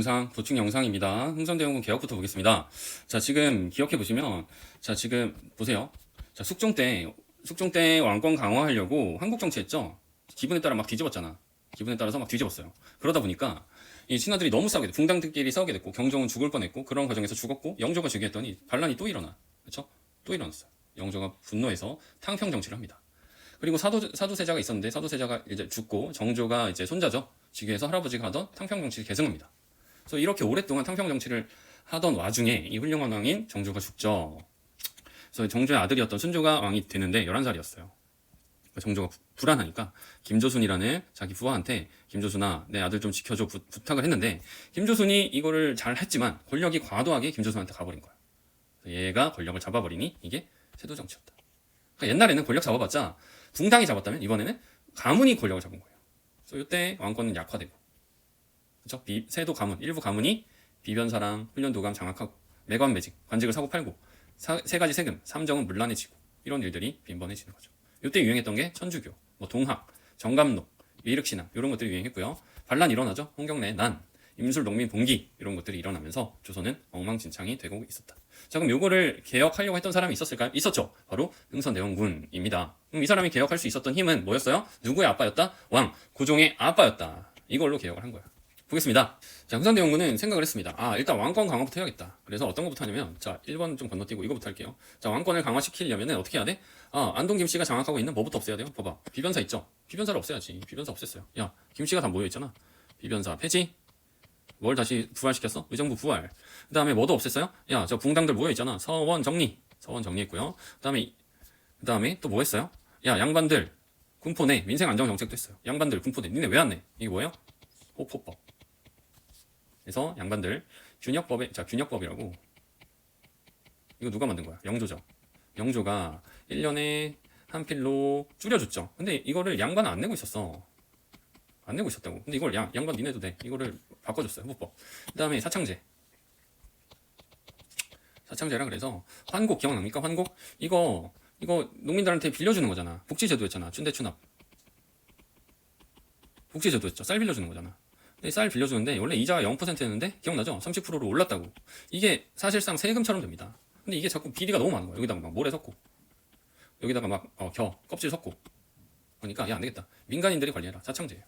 도축 영상입니다. 흥선대원군 개혁부터 보겠습니다. 자, 지금 기억해 보시면, 자, 지금 보세요. 자, 숙종 때 왕권 강화하려고 한국 정치했죠? 기분에 따라 막 뒤집었잖아. 기분에 따라서 막 뒤집었어요. 그러다 보니까 이 신하들이 너무 싸우게 돼. 붕당들끼리 싸우게 됐고, 경종은 죽을 뻔했고, 그런 과정에서 죽었고, 영조가 즉위했더니 반란이 또 일어나. 그쵸? 또 일어났어요. 영조가 분노해서 탕평 정치를 합니다. 그리고 사도세자가 있었는데, 사도세자가 이제 죽고, 정조가 이제 손자죠? 즉위해서 할아버지가 하던 탕평 정치를 계승합니다. 그래서 이렇게 오랫동안 탕평 정치를 하던 와중에 이 훌륭한 왕인 정조가 죽죠. 그래서 정조의 아들이었던 순조가 왕이 되는데 11살이었어요. 정조가 불안하니까 김조순이라는 자기 부하한테 김조순아 내 아들 좀 지켜줘 부탁을 했는데 김조순이 이거를 잘 했지만 권력이 과도하게 김조순한테 가버린 거야. 얘가 권력을 잡아버리니 이게 세도 정치였다. 그러니까 옛날에는 권력 잡아봤자 붕당이 잡았다면 이번에는 가문이 권력을 잡은 거예요. 그래서 이때 왕권은 약화되고 그쵸? 세도 가문, 일부 가문이 비변사랑, 훈련도감 장악하고 매관매직, 관직을 사고 팔고 세 가지 세금, 삼정은 문란해지고 이런 일들이 빈번해지는 거죠. 이때 유행했던 게 천주교, 뭐 동학, 정감록, 위륵신앙 이런 것들이 유행했고요. 반란 일어나죠. 홍경래, 난, 임술, 농민, 봉기 이런 것들이 일어나면서 조선은 엉망진창이 되고 있었다. 자, 그럼 요거를 개혁하려고 했던 사람이 있었을까요? 있었죠. 바로 흥선대원군입니다. 그럼 이 사람이 개혁할 수 있었던 힘은 뭐였어요? 누구의 아빠였다? 왕, 고종의 아빠였다. 이걸로 개혁을 한 거야. 보겠습니다. 자, 흥선대원군은 생각을 했습니다. 일단 왕권 강화부터 해야겠다. 그래서 어떤 것부터 하냐면, 자, 1번 좀 건너뛰고 이거부터 할게요. 자, 왕권을 강화시키려면 어떻게 해야 돼? 안동 김씨가 장악하고 있는 뭐부터 없애야 돼요? 봐봐. 비변사 있죠? 비변사를 없애야지. 비변사 없앴어요. 야, 김씨가 다 모여있잖아. 비변사 폐지? 뭘 다시 부활시켰어? 의정부 부활. 그 다음에 뭐도 없앴어요? 야, 저 붕당들 모여있잖아. 서원 정리. 서원 정리했고요. 그 다음에 또 뭐 했어요? 야, 양반들 군포 내 민생 안정 정책도 했어요. 양반들 군포 내 니네 왜 안 내? 이게 뭐예요? 호포법. 그래서 양반들 균역법이라고 이거 누가 만든 거야? 영조죠. 영조가 1년에 한 필로 줄여줬죠. 근데 이거를 양반은 안 내고 있었어. 안 내고 있었다고. 근데 이걸 양반 니네도 돼. 이거를 바꿔줬어요. 후법. 그 다음에 사창제라 그래서 환곡 기억납니까? 환곡? 이거 농민들한테 빌려주는 거잖아. 복지제도였잖아. 춘대춘합. 복지제도였죠. 쌀 빌려주는 거잖아. 쌀 빌려주는데 원래 이자가 0%였는데 기억나죠? 30%로 올랐다고. 이게 사실상 세금처럼 됩니다. 근데 이게 자꾸 비리가 너무 많은 거야. 여기다가 막 모래 섞고 여기다가 막 껍질 섞고 그러니까 야 안되겠다. 민간인들이 관리해라. 사창제예요.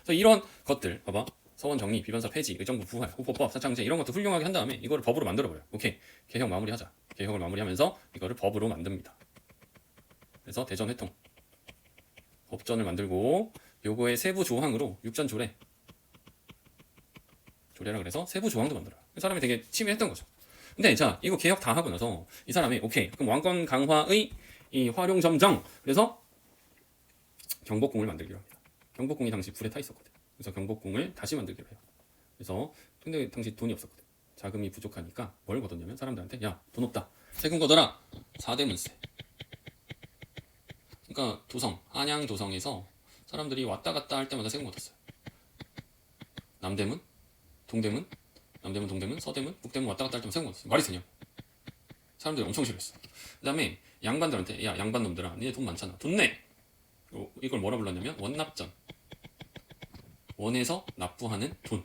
그래서 이런 것들 봐봐. 서원 정리, 비변사 폐지, 의정부 부활, 호포법, 사창제 이런 것도 훌륭하게 한 다음에 이거를 법으로 만들어버려. 오케이. 개혁 마무리하자. 개혁을 마무리하면서 이거를 법으로 만듭니다. 그래서 대전회통 법전을 만들고 요거의 세부 조항으로 육전조례 조례라 그래서 세부 조항도 만들어요. 그 사람이 되게 치밀했던 거죠. 근데 자 이거 개혁 다 하고 나서 이 사람이 오케이 그럼 왕권 강화의 이 활용점정 그래서 경복궁을 만들기로 합니다. 경복궁이 당시 불에 타 있었거든. 그래서 경복궁을 다시 만들기로 해요. 그래서 근데 당시 돈이 없었거든. 자금이 부족하니까 뭘 걷었냐면 사람들한테 야 돈 없다. 세금 걷어라. 4대 문세. 그러니까 도성 한양 도성에서 사람들이 왔다 갔다 할 때마다 세금 걷었어요. 남대문 동대문, 남대문, 동대문, 서대문, 북대문 왔다 갔다 할 때만 세금 걷었어요. 말이 되냐? 사람들이 엄청 싫어했어. 그 다음에 양반들한테 야 양반놈들아 니네 돈 많잖아. 돈 내! 이걸 뭐라 불렀냐면 원납전. 원에서 납부하는 돈.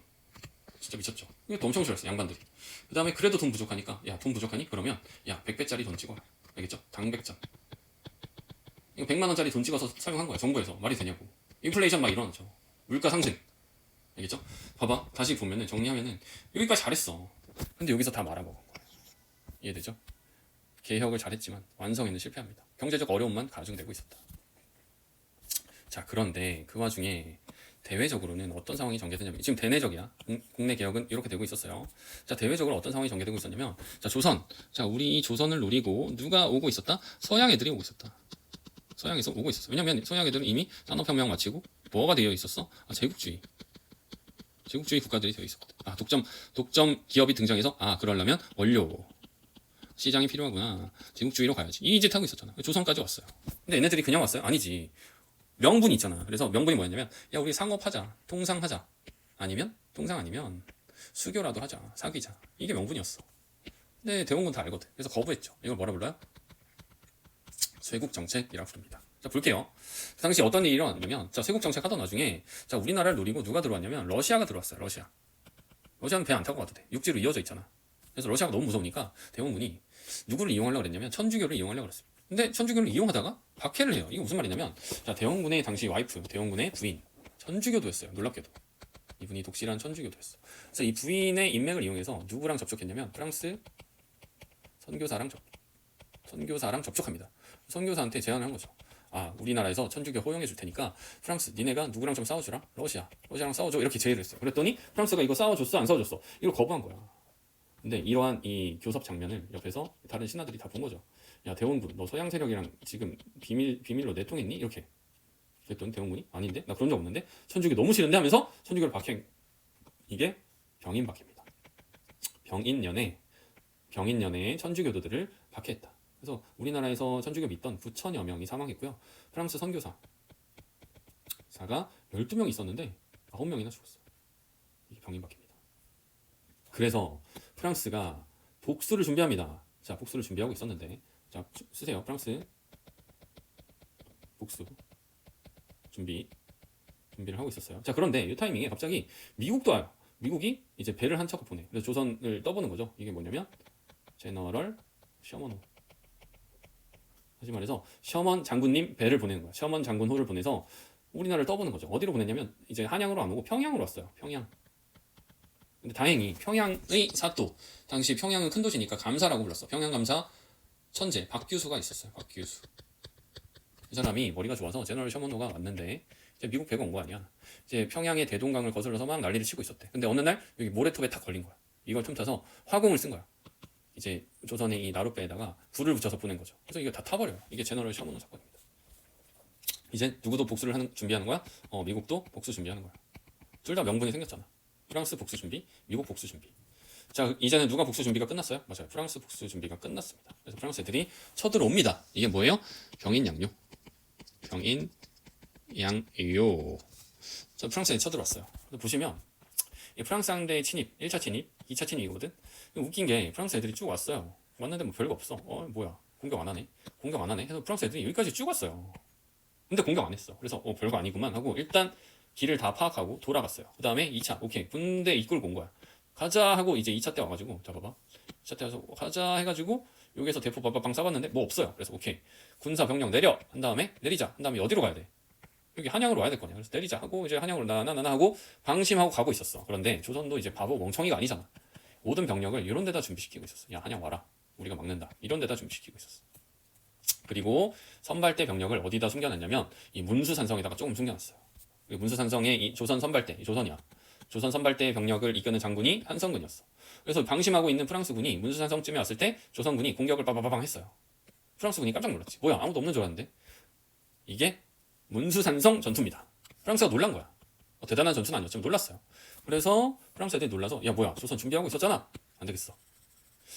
진짜 미쳤죠. 이것도 엄청 싫어했어 양반들이. 그 다음에 그래도 돈 부족하니까 야 돈 부족하니? 그러면 야 100배짜리 돈 찍어라. 알겠죠? 당백전. 이거 100만원짜리 돈 찍어서 사용한 거야 정부에서. 말이 되냐고. 인플레이션 막 일어나죠. 물가 상승. 알겠죠? 봐봐. 다시 보면은 정리하면은 여기까지 잘했어. 근데 여기서 다 말아먹은 거야. 이해되죠? 개혁을 잘했지만 완성에는 실패합니다. 경제적 어려움만 가중되고 있었다. 자, 그런데 그 와중에 대외적으로는 어떤 상황이 전개되냐면 지금 대내적이야. 국내 개혁은 이렇게 되고 있었어요. 자, 대외적으로 어떤 상황이 전개되고 있었냐면 자, 조선. 자, 우리 이 조선을 노리고 누가 오고 있었다? 서양 애들이 오고 있었다. 서양에서 오고 있었어. 왜냐면 서양 애들은 이미 산업혁명 마치고 뭐가 되어 있었어? 제국주의 국가들이 되어 있었거든. 독점 기업이 등장해서 그러려면 원료 시장이 필요하구나. 제국주의로 가야지. 이 짓 하고 있었잖아. 조선까지 왔어요. 근데 얘네들이 그냥 왔어요? 아니지. 명분이 있잖아. 그래서 명분이 뭐였냐면 야 우리 상업하자. 통상하자. 통상 아니면 수교라도 하자. 사귀자. 이게 명분이었어. 근데 대원군 다 알거든. 그래서 거부했죠. 이걸 뭐라 불러요? 쇄국정책이라고 부릅니다. 자, 볼게요. 그 당시 어떤 일이 일어났냐면, 자, 쇄국정책 하던 와중에, 자, 우리나라를 노리고 누가 들어왔냐면, 러시아가 들어왔어요, 러시아. 러시아는 배 안 타고 가도 돼. 육지로 이어져 있잖아. 그래서 러시아가 너무 무서우니까 대원군이 누구를 이용하려고 그랬냐면 천주교를 이용하려고 그랬어요. 근데 천주교를 이용하다가 박해를 해요. 이게 무슨 말이냐면, 자, 대원군의 당시 와이프, 대원군의 부인, 천주교도였어요. 놀랍게도. 이분이 독실한 천주교도였어. 그래서 이 부인의 인맥을 이용해서 누구랑 접촉했냐면 프랑스 선교사랑 접촉합니다. 선교사한테 제안을 한 거죠. 아, 우리나라에서 천주교 허용해 줄 테니까 프랑스 니네가 누구랑 좀 싸워주라. 러시아랑 싸워줘. 이렇게 제의를 했어요. 그랬더니 프랑스가 이거 싸워줬어 안 싸워줬어? 이걸 거부한 거야. 근데 이러한 이 교섭 장면을 옆에서 다른 신하들이 다 본 거죠. 야, 대원군 너 서양 세력이랑 지금 비밀로 내통했니? 이렇게. 그랬더니 대원군이 아닌데? 나 그런 적 없는데? 천주교 너무 싫은데? 하면서 천주교를 박해. 이게 병인박해입니다. 병인년에 천주교도들을 박해했다. 그래서 우리나라에서 천주교 믿던 9천여 명이 사망했고요. 프랑스 선교사가 12명 있었는데 9명이나 죽었어요. 이게 병인박해입니다. 그래서 프랑스가 복수를 준비합니다. 자, 복수를 준비하고 있었는데, 자, 쓰세요. 프랑스 복수 준비를 하고 있었어요. 자, 그런데 이 타이밍에 갑자기 미국도 와요. 미국이 이제 배를 한 척 보내. 그래서 조선을 떠보는 거죠. 이게 뭐냐면 제너럴 셔먼호. 다시 말해서 셔먼 장군님 배를 보내는 거야. 셔먼 장군호를 보내서 우리나라를 떠보는 거죠. 어디로 보냈냐면 이제 한양으로 안 오고 평양으로 왔어요. 평양. 근데 다행히 평양의 사또, 당시 평양은 큰 도시니까 감사라고 불렀어. 평양 감사 천재 박규수가 있었어요. 박규수. 이 사람이 머리가 좋아서 제너럴 셔먼호가 왔는데 이제 미국 배가 온 거 아니야. 이제 평양의 대동강을 거슬러서 막 난리를 치고 있었대. 근데 어느 날 여기 모래톱에 탁 걸린 거야. 이걸 틈타서 화공을 쓴 거야. 이제 조선의 이 나룻배에다가 불을 붙여서 보낸 거죠. 그래서 이게 다 타버려요. 이게 제너럴 셔먼호 사건입니다. 이제 누구도 복수를 준비하는 거야? 미국도 복수 준비하는 거야. 둘 다 명분이 생겼잖아. 프랑스 복수 준비, 미국 복수 준비. 자, 이제는 누가 복수 준비가 끝났어요? 맞아요. 프랑스 복수 준비가 끝났습니다. 그래서 프랑스 애들이 쳐들어옵니다. 이게 뭐예요? 병인양요. 자, 프랑스 애들이 쳐들어왔어요. 보시면 이 프랑스 상대의 침입, 1차 침입, 2차 침입이거든. 웃긴 게 프랑스 애들이 쭉 왔어요. 왔는데 뭐 별거 없어. 뭐야, 공격 안 하네. 해서 프랑스 애들이 여기까지 쭉 왔어요. 근데 공격 안 했어. 그래서 별거 아니구만 하고 일단 길을 다 파악하고 돌아갔어요. 그 다음에 2차, 오케이, 군대 이끌고 온 거야. 가자 하고 이제 2차 때 와가지고, 자 봐봐, 2차 때 와서 가자 해가지고 여기서 대포 빠빠빵 쏴봤는데 뭐 없어요. 그래서 오케이, 군사 병력 내려 한 다음에 내리자 한 다음에 어디로 가야 돼? 여기 한양으로 와야 될 거냐. 그래서 내리자 하고 이제 한양으로 나나나나 하고 방심하고 가고 있었어. 그런데 조선도 이제 바보 멍청이가 아니잖아. 모든 병력을 이런 데다 준비시키고 있었어. 야, 한양 와라, 우리가 막는다, 이런 데다 준비시키고 있었어. 그리고 선발대 병력을 어디다 숨겨놨냐면 이 문수산성에다가 조금 숨겨놨어요. 문수산성에 이 조선 선발대, 조선이야. 조선 선발대 병력을 이끄는 장군이 한성근이었어. 그래서 방심하고 있는 프랑스군이 문수산성쯤에 왔을 때 조선군이 공격을 빠바바방 했어요. 프랑스군이 깜짝 놀랐지. 뭐야, 아무도 없는 줄 알았는데. 이게 문수산성 전투입니다. 프랑스가 놀란 거야. 대단한 전투는 아니었지만 놀랐어요. 그래서 프랑스 애들이 놀라서, 야 뭐야, 조선 준비하고 있었잖아. 안 되겠어.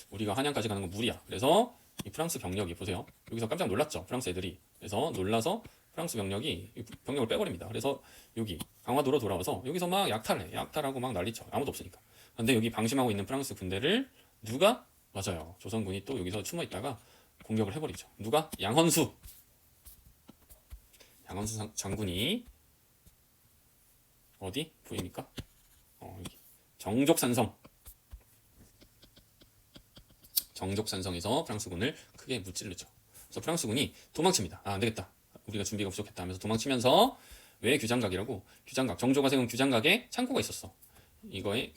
우리가 한양까지 가는 건 무리야. 그래서 이 프랑스 병력이, 보세요, 여기서 깜짝 놀랐죠. 프랑스 애들이. 그래서 놀라서 프랑스 병력이 병력을 빼버립니다. 그래서 여기 강화도로 돌아와서 여기서 막 약탈하고 막 난리쳐. 아무도 없으니까. 근데 여기 방심하고 있는 프랑스 군대를 누가? 맞아요, 조선군이 또 여기서 숨어 있다가 공격을 해버리죠. 누가? 양헌수 장군이 어디 보입니까? 여기 정족산성에서 프랑스군을 크게 무찌르죠. 그래서 프랑스군이 도망칩니다. 안 되겠다, 우리가 준비가 부족했다 하면서 도망치면서 외규장각이라고, 규장각, 정조가 세운 규장각에 창고가 있었어. 이거에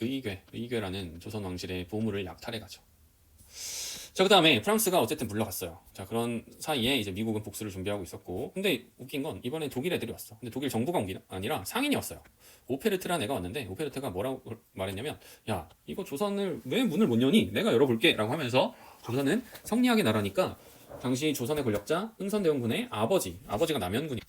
의궤라는 조선 왕실의 보물을 약탈해 가죠. 자, 그 다음에 프랑스가 어쨌든 물러갔어요. 자, 그런 사이에 이제 미국은 복수를 준비하고 있었고, 근데 웃긴 건 이번에 독일 애들이 왔어. 근데 독일 정부가 온 게 아니라 상인이 왔어요. 오페르트라는 애가 왔는데, 오페르트가 뭐라고 말했냐면, 야, 이거 조선을 왜 문을 못 여니? 내가 열어볼게 라고 하면서, 조선은 성리학의 나라니까 당시 조선의 권력자 흥선대원군의 아버지가 남현군이,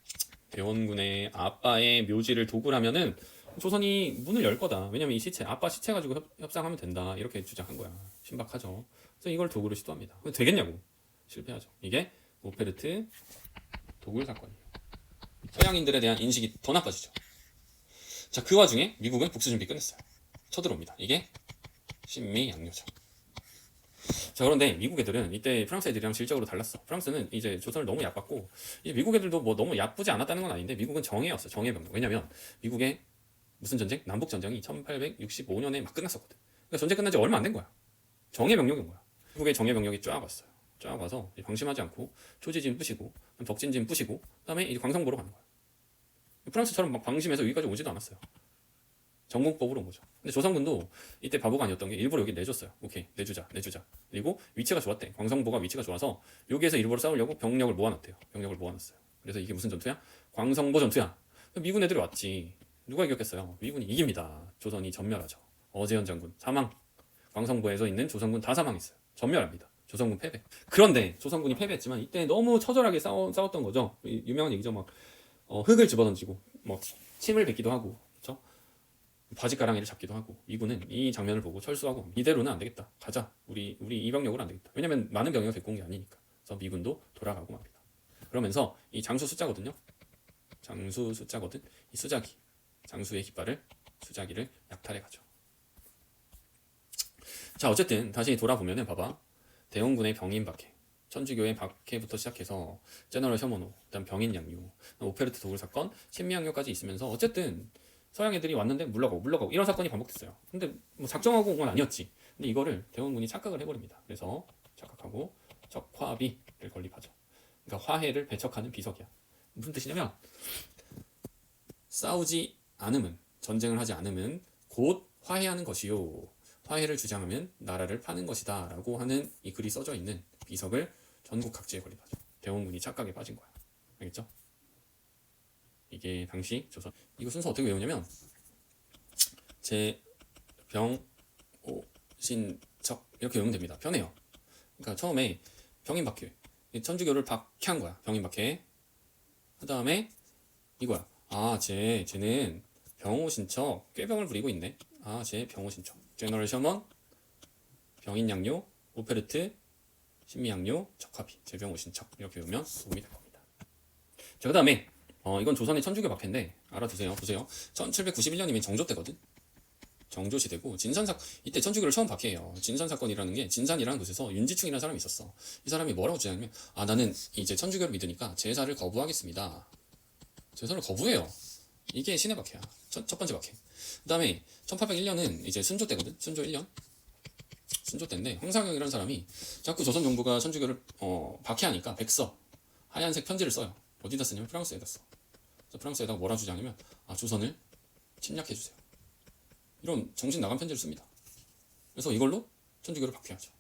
대원군의 아빠의 묘지를 도굴 하면은 조선이 문을 열 거다. 왜냐면 이 아빠 시체 가지고 협상하면 된다, 이렇게 주장한 거야. 신박하죠. 그래서 이걸 도구를 시도합니다. 되겠냐고. 실패하죠. 이게 오페르트 도굴 사건이에요. 서양인들에 대한 인식이 더 나빠지죠. 자, 그 와중에 미국은 복수 준비 끝냈어요. 쳐들어옵니다. 이게 신미양요죠. 자, 그런데 미국 애들은 이때 프랑스 애들이랑 질적으로 달랐어. 프랑스는 이제 조선을 너무 얕봤고, 이제 미국 애들도 뭐 너무 얕쁘지 않았다는 건 아닌데, 미국은 정예였어. 정예병력. 왜냐면 미국의 무슨 전쟁? 남북 전쟁이 1865년에 막 끝났었거든. 그러니까 전쟁 끝난 지 얼마 안 된 거야. 정예 병력이 온 거야. 미국의 정예 병력이 쫙 왔어요. 쫙 와서 방심하지 않고 초지진 부시고 덕진진 부시고 그다음에 이제 광성보로 가는 거야. 프랑스처럼 막 방심해서 여기까지 오지도 않았어요. 전공법으로 온 거죠. 근데 조선군도 이때 바보가 아니었던 게 일부러 여기 내줬어요. 오케이, 내주자. 그리고 위치가 좋았대. 광성보가 위치가 좋아서 여기에서 일부러 싸우려고 병력을 모아놨대요. 병력을 모아놨어요. 그래서 이게 무슨 전투야? 광성보 전투야. 미군 애들이 왔지. 누가 이겼겠어요? 미군이 이깁니다. 조선이 전멸하죠. 어제현 장군 사망. 광성보에서 있는 조선군 다 사망했어요. 전멸합니다. 조선군 패배. 그런데 조선군이 패배했지만 이때 너무 처절하게 싸웠던 거죠. 유명한 얘기죠. 막 흙을 집어던지고 뭐 침을 뱉기도 하고 그렇죠? 바지가랑이를 잡기도 하고. 미군은 이 장면을 보고 철수하고 이대로는 안 되겠다. 가자. 우리 이 병력으로 안 되겠다. 왜냐면 많은 병력을 데리고 온 게 아니니까. 그래서 미군도 돌아가고 맙니다. 그러면서 이 장수 숫자거든요. 장수 숫자거든. 이 수자기. 장수의 깃발을 수자기를 약탈해 가죠. 자, 어쨌든 다시 돌아보면은 봐봐. 대원군의 병인 박해, 천주교의 박해부터 시작해서 제너럴 셔먼호, 그다음 병인 양요, 오페르트 도굴 사건, 신미양요까지 있으면서 어쨌든 서양 애들이 왔는데 물러가고 이런 사건이 반복됐어요. 근데 뭐 작정하고 온 건 아니었지. 근데 이거를 대원군이 착각을 해버립니다. 그래서 착각하고 적화비를 건립하죠. 그러니까 화해를 배척하는 비석이야. 무슨 뜻이냐면 싸우지 않으면, 전쟁을 하지 않으면 곧 화해하는 것이요. 화해를 주장하면 나라를 파는 것이다 라고 하는 이 글이 써져 있는 비석을 전국 각지에 건립하죠. 대원군이 착각에 빠진 거야. 알겠죠? 이게 당시 조선. 이거 순서 어떻게 외우냐면 제병오신척 이렇게 외우면 됩니다. 편해요. 그러니까 처음에 병인박해, 천주교를 박해한 거야. 병인박해. 그 다음에 이거야. 아, 쟤는 병오신척 꾀병을 부리고 있네. 아, 쟤 병오신척. 제너럴 셔먼, 병인양요, 오페르트, 신미양요, 적화비, 제병오신척 이렇게 외우면 도움이 될 겁니다. 자, 그 다음에 이건 조선의 천주교 박해인데 알아두세요. 보세요. 1791년이면 정조 때거든. 정조 시대고 이때 천주교를 처음 박해해요. 진산 사건이라는 게 진산이라는 곳에서 윤지충이라는 사람이 있었어. 이 사람이 뭐라고 주장하냐면 나는 이제 천주교를 믿으니까 제사를 거부하겠습니다. 제사를 거부해요. 이게 신의 박해야. 첫 번째 박해. 그 다음에 1801년은 이제 순조 때거든. 순조 1년. 순조 때인데 황상영이라는 사람이 자꾸 조선 정부가 천주교를 박해하니까 백서 하얀색 편지를 써요. 어디다 쓰냐면 프랑스에다 써. 그래서 프랑스에다가 뭐라 주장하냐면 조선을 침략해주세요. 이런 정신 나간 편지를 씁니다. 그래서 이걸로 천주교를 박해하죠.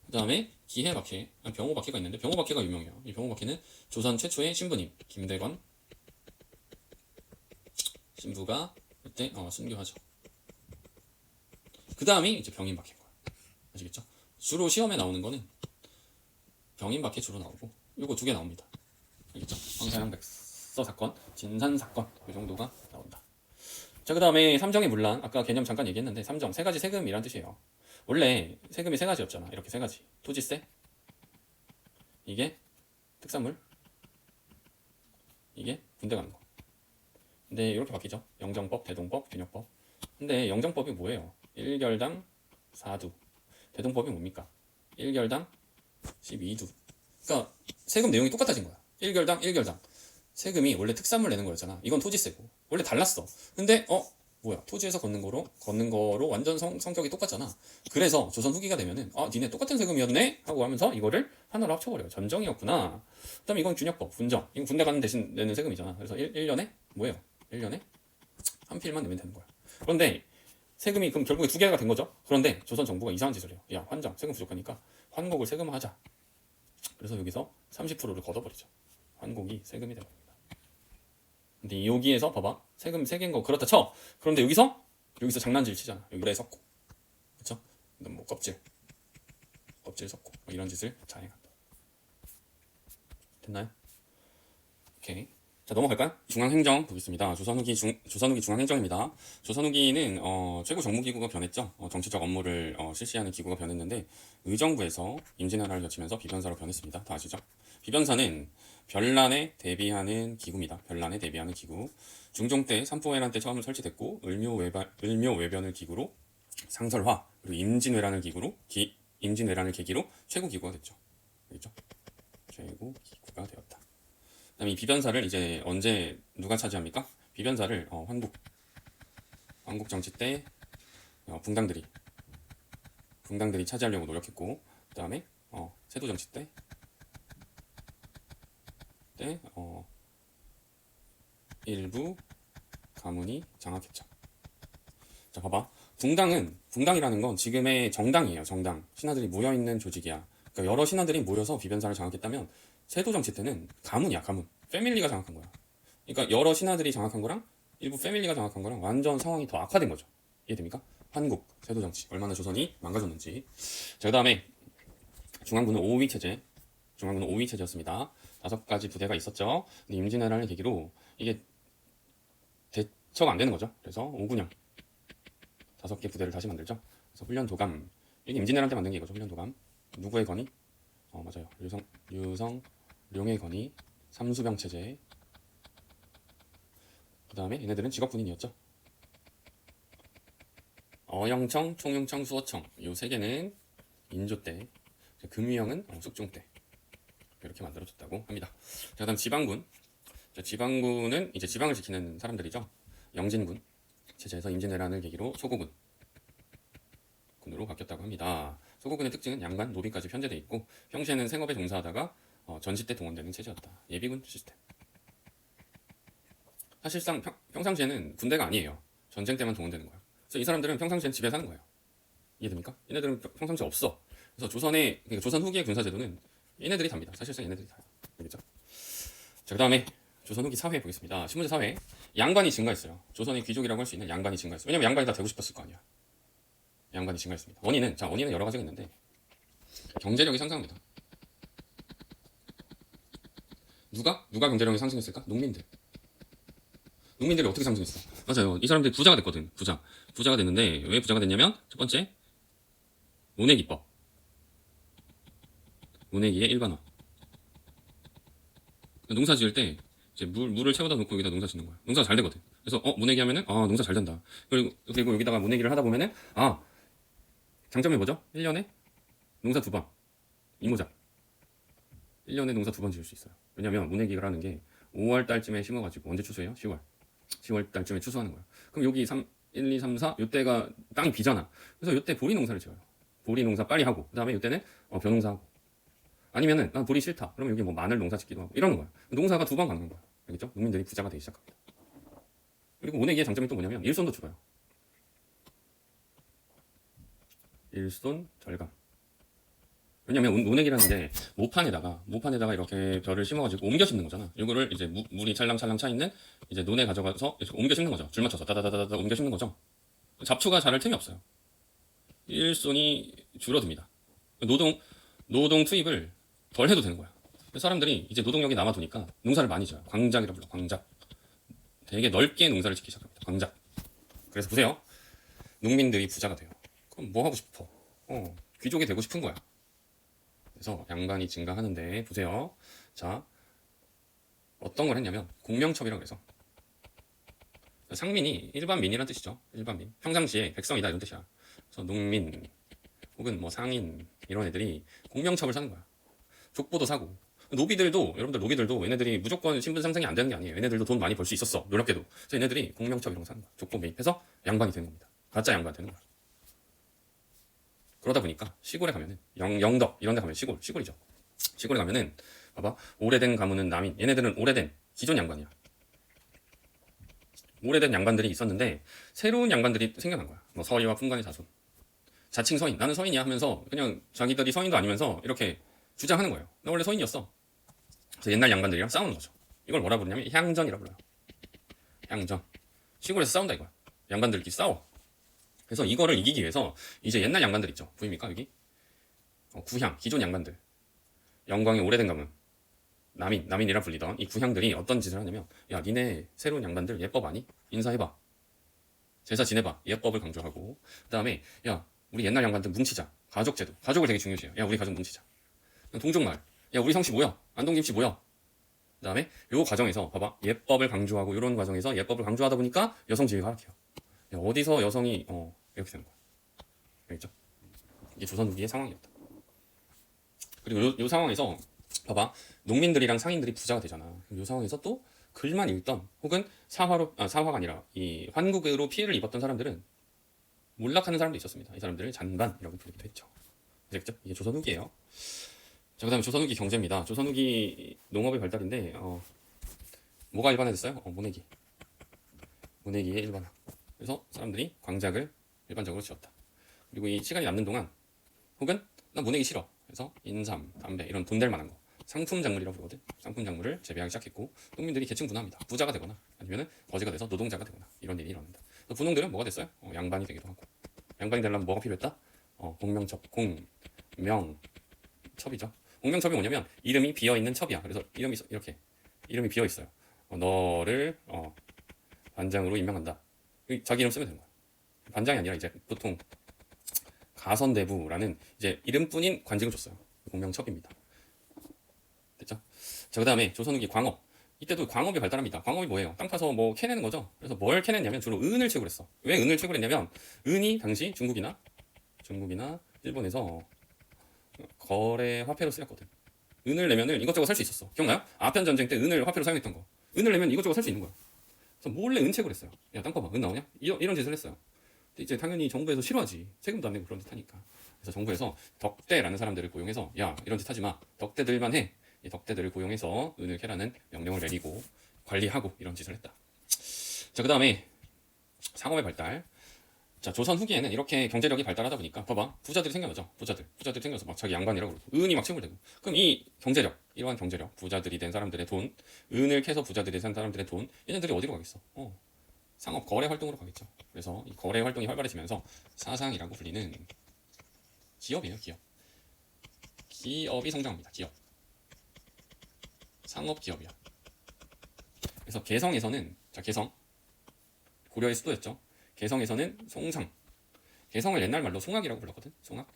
그 다음에 기해 박해, 병호 박해가 있는데 병호 박해가 유명해요. 이 병호 박해는 조선 최초의 신부님 김대건 신부가 이때 순교하죠. 그 다음이 이제 병인 박해인 거야. 아시겠죠? 주로 시험에 나오는 거는 병인 박해 주로 나오고 요거 두 개 나옵니다. 알겠죠? 황사양 백서 사건, 진산 사건 이 정도가 나온다. 자, 그 다음에 삼정의 문란. 아까 개념 잠깐 얘기했는데 삼정 세 가지 세금이란 뜻이에요. 원래 세금이 세 가지였잖아. 이렇게 세 가지. 토지세, 이게 특산물, 이게 군대 가는 거. 근데 이렇게 바뀌죠. 영정법, 대동법, 균역법. 근데 영정법이 뭐예요? 1결당 4두. 대동법이 뭡니까? 1결당 12두. 그러니까 세금 내용이 똑같아진 거야. 1결당. 세금이 원래 특산물 내는 거였잖아. 이건 토지세고. 원래 달랐어. 근데 뭐야? 토지에서 걷는 거로 완전 성격이 똑같잖아. 그래서 조선 후기가 되면은 니네 똑같은 세금이었네? 하고 하면서 이거를 하나로 합쳐버려요. 전정이었구나. 그 다음에 이건 균역법, 분정. 이건 군대 가는 대신 내는 세금이잖아. 그래서 1년에 뭐예요? 1년에 한 필만 내면 되는 거야. 그런데 세금이 그럼 결국에 두 개가 된 거죠. 그런데 조선 정부가 이상한 짓을 해요. 야, 환정 세금 부족하니까 환곡을 세금화하자. 그래서 여기서 30%를 걷어버리죠. 환곡이 세금이 되는 겁니다. 근데 여기에서 봐봐, 세금 3개인 거 그렇다 쳐. 그런데 여기서 장난질 치잖아. 여기에 섞고, 그렇죠? 뭐 껍질 섞고 뭐 이런 짓을 자행한다. 됐나요? 오케이. 자, 넘어갈까요? 중앙행정 보겠습니다. 조선후기 중앙행정입니다. 조선후기는 최고 정무기구가 변했죠. 정치적 업무를 실시하는 기구가 변했는데 의정부에서 임진왜란을 거치면서 비변사로 변했습니다. 다 아시죠? 비변사는 변란에 대비하는 기구입니다. 변란에 대비하는 기구. 중종 때 삼포회란 때 처음 설치됐고 을묘외변을 기구로 상설화, 그리고 임진왜란을 계기로 최고 기구가 됐죠. 알겠죠? 최고 기구가 되었다. 그다음에 이 비변사를 이제 언제 누가 차지합니까? 비변사를 환국 한국 정치 때 붕당들이 차지하려고 노력했고, 그 다음에 세도 정치 때 일부 가문이 장악했죠. 자, 봐봐. 붕당이라는 건 지금의 정당이에요. 정당. 신하들이 모여있는 조직이야. 그러니까 여러 신하들이 모여서 비변사를 장악했다면, 세도 정치 때는 가문이야, 가문. 패밀리가 장악한 거야. 그러니까 여러 신하들이 장악한 거랑 일부 패밀리가 장악한 거랑 완전 상황이 더 악화된 거죠. 이해됩니까? 한국 세도 정치 얼마나 조선이 망가졌는지. 자, 그다음에 중앙군은 5위 체제였습니다. 5가지 부대가 있었죠. 근데 임진왜란을 계기로 이게 대처가 안 되는 거죠. 그래서 5군형 5개 부대를 다시 만들죠. 그래서 훈련 도감, 이게 임진왜란 때 만든 게 이거죠. 훈련 도감. 누구의 건의? 맞아요. 룡의 건의. 삼수병 체제. 그 다음에 얘네들은 직업군인이었죠. 어영청, 총영청, 수어청. 요 3개는 인조 때, 금유형은 숙종 때 이렇게 만들어졌다고 합니다. 자, 그다음 지방군. 자, 지방군은 이제 지방을 지키는 사람들이죠. 영진군 체제에서 임진왜란을 계기로 소고군으로 바뀌었다고 합니다. 소고군의 특징은 양관, 노비까지 편제돼 있고 평시에는 생업에 종사하다가 전시 때 동원되는 체제였다. 예비군 시스템. 사실상 평상시에는 군대가 아니에요. 전쟁 때만 동원되는 거야. 그래서 이 사람들은 평상시엔 집에 사는 거예요. 이해됩니까? 얘네들은 평상시에 없어. 그래서 그러니까 조선 후기의 군사제도는 얘네들이 답니다. 사실상 얘네들이 다요. 알겠죠? 자, 그 다음에 조선 후기 사회 보겠습니다. 신문제 사회. 양반이 증가했어요. 조선의 귀족이라고 할 수 있는 양반이 증가했어요. 왜냐면 양반이 다 되고 싶었을 거 아니야. 양반이 증가했습니다. 원인은 여러 가지가 있는데 경제력이 상승합니다. 누가 경제력이 상승했을까? 농민들이 어떻게 상승했어? 맞아요. 이 사람들이 부자가 됐거든. 부자가 됐는데 왜 부자가 됐냐면 첫 번째 모내기법. 모내기의 일반화. 농사 지을 때 이제 물을 채워다 놓고 여기다 농사 짓는 거야. 농사가 잘 되거든. 그래서 모내기 하면은 농사 잘 된다. 그리고 여기다가 모내기를 하다 보면은 장점이 뭐죠? 1년에 농사 2번. 이모작. 1년에 농사 2번 지을 수 있어요. 왜냐면 모내기를 하는 게 5월 달쯤에 심어가지고 언제 추수해요? 10월 달쯤에 추수하는 거야. 그럼 여기 1, 2, 3, 4 요때가 땅이 비잖아. 그래서 요때 보리 농사를 지어요. 보리 농사 빨리 하고 그 다음에 요때는 벼농사하고. 아니면은 난 보리 싫다. 그러면 여기 뭐 마늘 농사 짓기도 하고 이러는 거야. 농사가 2번 가는 거야. 알겠죠? 농민들이 부자가 되기 시작합니다. 그리고 모내기의 장점이 또 뭐냐면 일손도 줄어요. 일손 절감. 왜냐면 모내기라는 게 모판에다가 이렇게 벼를 심어가지고 옮겨 심는 거잖아. 이거를 이제 물이 찰랑찰랑 차 있는 이제 논에 가져가서 옮겨 심는 거죠. 줄 맞춰서 따다다다다 옮겨 심는 거죠. 잡초가 자랄 틈이 없어요. 일손이 줄어듭니다. 노동 투입을 덜 해도 되는 거야. 사람들이 이제 노동력이 남아도니까 농사를 많이 지어요. 광작이라 불러. 광작. 되게 넓게 농사를 짓기 시작합니다. 광작. 그래서 보세요. 농민들이 부자가 돼요. 그럼 뭐 하고 싶어? 귀족이 되고 싶은 거야. 그래서 양반이 증가하는데 보세요. 자, 어떤 걸 했냐면 공명첩이라고 해서 상민이 일반민이란 뜻이죠. 일반민. 평상시에 백성이다 이런 뜻이야. 그래서 농민 혹은 뭐 상인 이런 애들이 공명첩을 사는 거야. 족보도 사고. 여러분들 노비들도 얘네들이 무조건 신분 상승이 안 되는 게 아니에요. 얘네들도 돈 많이 벌 수 있었어. 노력해도. 그래서 얘네들이 공명첩 이런 거 사는 거야. 족보 매입해서 양반이 되는 겁니다. 가짜 양반이 되는 거야. 그러다 보니까 시골에 가면은 영덕 이런 데 가면 시골이죠. 시골에 가면은 봐봐. 오래된 가문은 남인. 얘네들은 오래된 기존 양반이야. 오래된 양반들이 있었는데 새로운 양반들이 생겨난 거야. 뭐 서리와 풍관의 자손. 자칭 서인. 나는 서인이야 하면서 그냥 자기들이 서인도 아니면서 이렇게 주장하는 거예요. 나 원래 서인이었어. 그래서 옛날 양반들이랑 싸우는 거죠. 이걸 뭐라 부르냐면 향전이라고 불러요. 향전. 시골에서 싸운다 이거야. 양반들끼리 싸워. 그래서 이거를 이기기 위해서 이제 옛날 양반들 있죠. 보입니까 여기? 구향, 기존 양반들. 영광의 오래된 가문. 남인이라 불리던 이 구향들이 어떤 짓을 하냐면 야 니네 새로운 양반들 예법 아니? 인사해봐. 제사 지내봐. 예법을 강조하고 그 다음에 야 우리 옛날 양반들 뭉치자. 가족제도. 가족을 되게 중요시해요. 야 우리 가족 뭉치자. 동족마을. 야 우리 성씨 모여. 안동김씨 모여. 그 다음에 요 과정에서 봐봐. 예법을 강조하고 이런 과정에서 예법을 강조하다 보니까 여성 지위가 하락해요. 야, 어디서 여성이 이렇게 되는 거야. 알겠죠? 이게 조선 후기의 상황이었다. 그리고 요 상황에서 봐봐. 농민들이랑 상인들이 부자가 되잖아. 요 상황에서 또 글만 읽던 혹은 사화가 아니라 이 환국으로 피해를 입었던 사람들은 몰락하는 사람도 있었습니다. 이 사람들을 잔반이라고 부르기도 했죠. 아시겠죠? 이게 조선 후기예요. 자, 그다음에 조선 후기 경제입니다. 조선 후기 농업의 발달인데 뭐가 일반화됐어요? 모내기의 일반화. 그래서 사람들이 광작을 일반적으로 지었다. 그리고 이 시간이 남는 동안 혹은 나 모내기 싫어. 그래서 인삼, 담배 이런 돈 될 만한 거 상품 작물이라고 부르거든. 상품 작물을 재배하기 시작했고 농민들이 계층 분화합니다. 부자가 되거나 아니면은 거지가 돼서 노동자가 되거나 이런 일이 일어난다. 분홍들은 뭐가 됐어요? 양반이 되기도 하고. 양반이 되려면 뭐가 필요했다? 공명첩, 공명첩이죠. 공명첩이 뭐냐면 이름이 비어 있는 첩이야. 그래서 이름이 이렇게 이름이 비어 있어요. 너를 반장으로 임명한다. 자기 이름 쓰면 되는 거야. 반장이 아니라 이제 보통 가선대부라는 이제 이름뿐인 관직을 줬어요. 공명첩입니다. 됐죠? 자, 그 다음에 조선 후기 광업. 이때도 광업이 발달합니다. 광업이 뭐예요? 땅 파서 뭐 캐내는 거죠. 그래서 뭘 캐냈냐면 주로 은을 채굴 했어. 왜 은을 채굴했냐면 은이 당시 중국이나 일본에서 거래 화폐로 쓰였거든. 은을 내면은 이것저것 살 수 있었어. 기억나요? 아편 전쟁 때 은을 화폐로 사용했던 거. 은을 내면 이것저것 살 수 있는 거야. 그래서 몰래 은 채굴했어요. 야, 땅 파봐. 은 나오냐? 이런 짓을 했어요. 근데 이제 당연히 정부에서 싫어하지. 세금도 안 내고 그런 짓 하니까. 그래서 정부에서 덕대라는 사람들을 고용해서 야, 이런 짓 하지 마. 덕대들만 해. 이 덕대들을 고용해서 은을 캐라는 명령을 내리고 관리하고 이런 짓을 했다. 자, 그 다음에 상업의 발달. 자, 조선 후기에는 이렇게 경제력이 발달하다 보니까 봐봐, 부자들이 생겨나죠. 부자들이 생겨서 막 자기 양반이라고 그러고 은이 막 채굴되고. 그럼 이 경제력, 이러한 경제력, 부자들이 된 사람들의 돈, 은을 캐서 부자들이 된 사람들의 돈, 얘네들이 어디로 가겠어? 상업 거래 활동으로 가겠죠. 그래서 이 거래 활동이 활발해지면서 사상이라고 불리는 기업이에요. 기업이 성장합니다. 기업. 상업 기업이야. 그래서 개성에서는, 자, 개성 고려의 수도였죠. 개성에서는 송상, 개성을 옛날 말로 송악이라고 불렀거든. 송악.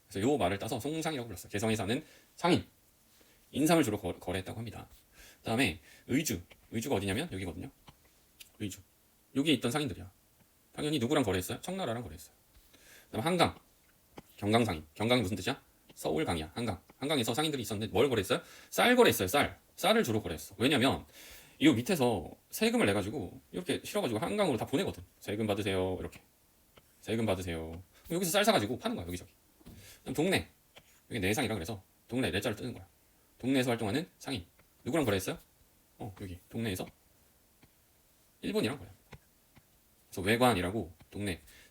그래서 요 말을 따서 송상이라고 불렀어. 개성에서는 상인, 인삼을 주로 거래했다고 합니다. 그 다음에 의주가 어디냐면 여기거든요. 의주. 여기에 있던 상인들이야. 당연히 누구랑 거래했어요? 청나라랑 거래했어요. 그 다음 한강, 경강상인. 경강이 무슨 뜻이야? 서울강이야. 한강에서 상인들이 있었는데 뭘 거래했어요? 쌀 거래했어요. 쌀을 주로 거래했어. 왜냐면 이 밑에서 세금을 내가지고 이렇게 실어가지고 한강으로 다 보내거든. 세금 받으세요. 이렇게 세금 받으세요. 여기서 쌀 사가지고 파는 거야. 여기저기. 그다음 동네, 여기 내상이라 그래서 동네 내자를 뜨는 거야. 동네에서 활동하는 상인 누구랑 거래했어요? 여기 동네에서 일본이랑 거래. 그래서 외관이라고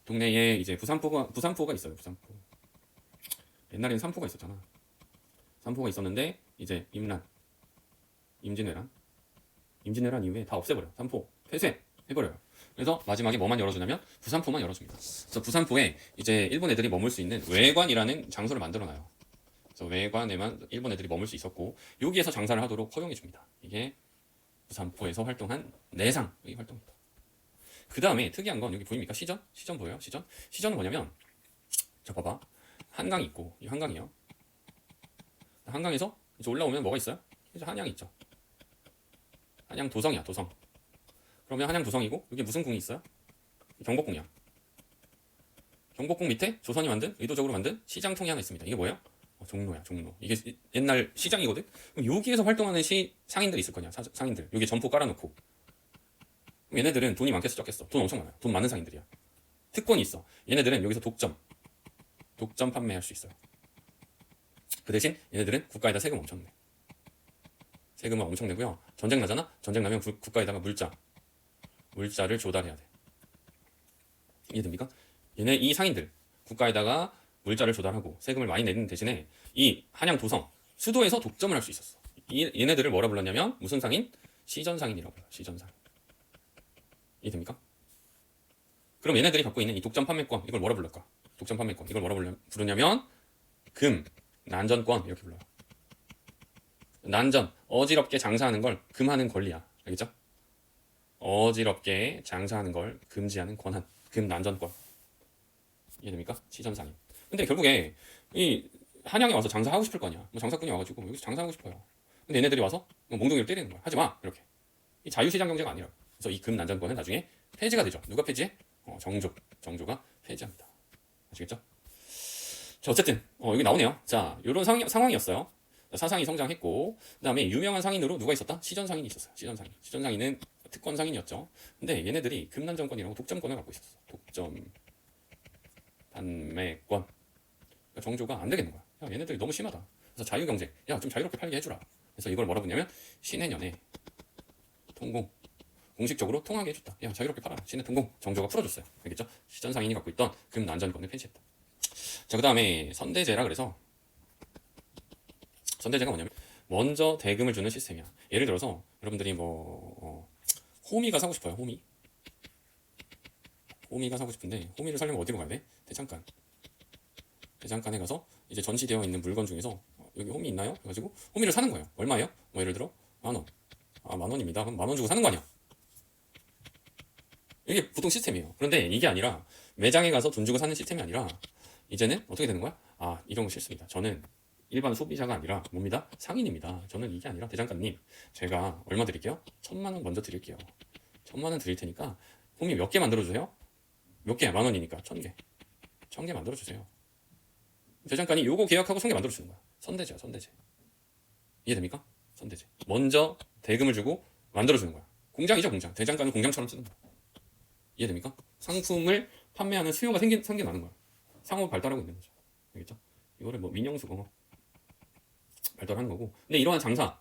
동네에 이제 부산포가 있어요. 부산포. 옛날에는 삼포가 있었잖아. 삼포가 있었는데 이제 임진왜란 이후에 다 없애버려. 삼포 폐쇄해버려요. 그래서 마지막에 뭐만 열어주냐면 부산포만 열어줍니다. 그래서 부산포에 이제 일본 애들이 머물 수 있는 외관이라는 장소를 만들어놔요. 그래서 외관에만 일본 애들이 머물 수 있었고 여기에서 장사를 하도록 허용해줍니다. 이게 부산포에서 활동한 내상의 활동입니다. 그 다음에 특이한 건 여기 보입니까? 시전 보여요? 시전은 뭐냐면 자, 봐봐. 한강이 있고 이 한강이에요. 한강에서 이제 올라오면 뭐가 있어요? 이제 한양이 있죠. 한양 도성이야. 도성. 그러면 한양 도성이고 여기 무슨 궁이 있어요? 경복궁이야. 경복궁 밑에 조선이 의도적으로 만든 시장통이 하나 있습니다. 이게 뭐예요? 종로야. 종로. 이게 옛날 시장이거든. 그럼 여기에서 활동하는 상인들이 있을 거냐? 상인들. 여기 점포 깔아놓고. 그럼 얘네들은 돈이 많겠어, 적겠어? 돈 엄청 많아요. 돈 많은 상인들이야. 특권이 있어. 얘네들은 여기서 독점 판매할 수 있어요. 그 대신 얘네들은 국가에다 세금 엄청 내. 세금을 엄청 내고요. 전쟁 나잖아? 전쟁 나면 국가에다가 물자를 조달해야 돼. 이해됩니까? 이 상인들 국가에다가 물자를 조달하고 세금을 많이 내는 대신에 이 한양 도성 수도에서 독점을 할 수 있었어. 얘네들을 뭐라 불렀냐면 무슨 상인? 시전상인이라고 불러요. 시전상인. 이해됩니까? 그럼 얘네들이 갖고 있는 이 독점 판매권 이걸 뭐라 불렀까? 독점 판매권 이걸 뭐라 부르냐면 난전권 이렇게 불러요. 난전, 어지럽게 장사하는 걸 금하는 권리야. 알겠죠? 어지럽게 장사하는 걸 금지하는 권한, 금난전권. 이해됩니까? 시전상인. 근데 결국에 이 한양에 와서 장사하고 싶을 거 아니야. 뭐 장사꾼이 와가지고 여기서 장사하고 싶어요. 근데 얘네들이 와서 몽둥이를 때리는 거야. 하지 마. 이렇게. 이 자유시장 경제가 아니라. 그래서 이 금난전권은 나중에 폐지가 되죠. 누가 폐지해? 정조가 폐지합니다. 아시겠죠? 자, 어쨌든 여기 나오네요. 자, 이런 상황이었어요. 사상이 성장했고, 그다음에 유명한 상인으로 누가 있었다? 시전 상인이 있었어요. 시전 상인. 시전 상인은 특권 상인이었죠. 근데 얘네들이 금난 정권이라고 독점권을 갖고 있었어. 독점 판매권. 그러니까 정조가 안 되겠는 거야. 야, 얘네들이 너무 심하다. 그래서 자유경제. 야, 좀 자유롭게 팔게 해주라. 그래서 이걸 뭐라 부르냐면 신해년에 통공. 공식적으로 통하게 해줬다. 야, 자유롭게 팔아라. 신해 통공. 정조가 풀어줬어요. 알겠죠? 시전 상인이 갖고 있던 금난전권을 폐지했다. 자, 그 다음에 선대제라 그래서 선대제가 뭐냐면 먼저 대금을 주는 시스템이야. 예를 들어서 여러분들이 호미가 사고 싶어요. 호미가 사고 싶은데 호미를 사려면 어디로 가야 돼? 대장간. 대장간에 가서 이제 전시되어 있는 물건 중에서 여기 호미 있나요? 해가지고 호미를 사는 거예요. 얼마예요? 뭐 예를 들어 10,000원. 아, 10,000원입니다. 그럼 10,000원 주고 사는 거 아니야? 이게 보통 시스템이에요. 그런데 이게 아니라 매장에 가서 돈 주고 사는 시스템이 아니라 이제는 어떻게 되는 거야? 아, 이런 거 싫습니다. 저는 일반 소비자가 아니라 뭡니다? 상인입니다. 저는 이게 아니라 대장간님, 제가 얼마 드릴게요? 1,000만 원 먼저 드릴게요. 1,000만 원 드릴 테니까 호미 몇 개 만들어 주세요? 몇 개? 10,000원이니까 1,000개. 1,000개 만들어 주세요. 대장간이 요거 계약하고 1,000개 만들어 주는 거야. 선대제야, 선대제. 이해됩니까? 선대제. 먼저 대금을 주고 만들어 주는 거야. 공장이죠, 공장. 대장간은 공장처럼 쓰는 거야. 이해됩니까? 상품을 판매하는 수요가 생겨나는 거야. 상업이 발달하고 있는 거죠. 알겠죠? 이거를 뭐 민영수공업 발달하는 거고. 근데 이러한 장사,